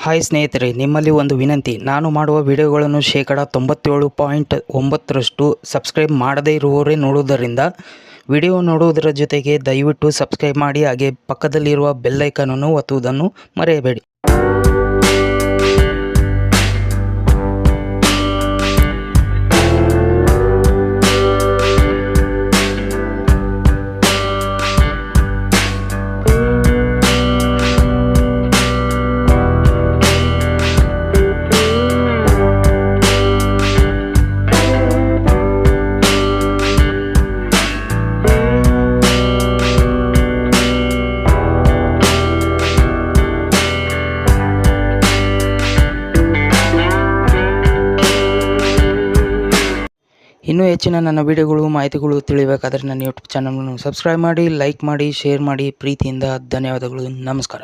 Hi ಸ್ನೇಹಿತರೆ, ನಿಮ್ಮಲ್ಲಿ ಒಂದು ವಿನಂತಿ. ನಾನು ಮಾಡುವ ವಿಡಿಯೋಗಳನ್ನು ಶೇಕಡ 97.9% ಸಬ್ಸ್ಕ್ರೈಬ್ ಮಾಡದೇ ಇರುವವರೇ ನೋಡುವುದರಿಂದ ವಿಡಿಯೋ ನೋಡುವುದರ ಜೊತೆಗೆ ದಯವಿಟ್ಟು ಸಬ್ಸ್ಕ್ರೈಬ್ ಮಾಡಿ, ಹಾಗೆ ಪಕ್ಕದಲ್ಲಿರುವ ಬೆಲ್ ಐಕಾನನ್ನು ಒತ್ತುವುದನ್ನು ಮರೆಯಬೇಡಿ. ಇನ್ನೂ ಹೆಚ್ಚಿನ ನನ್ನ ವಿಡಿಯೋಗಳು ಮಾಹಿತಿಗಳು ತಿಳಿಯಬೇಕಾದರೆ ನನ್ನ ಯೂಟ್ಯೂಬ್ ಚಾನಲನ್ನು ಸಬ್ಸ್ಕ್ರೈಬ್ ಮಾಡಿ, ಲೈಕ್ ಮಾಡಿ, ಶೇರ್ ಮಾಡಿ. ಪ್ರೀತಿಯಿಂದ ಧನ್ಯವಾದಗಳು. ನಮಸ್ಕಾರ.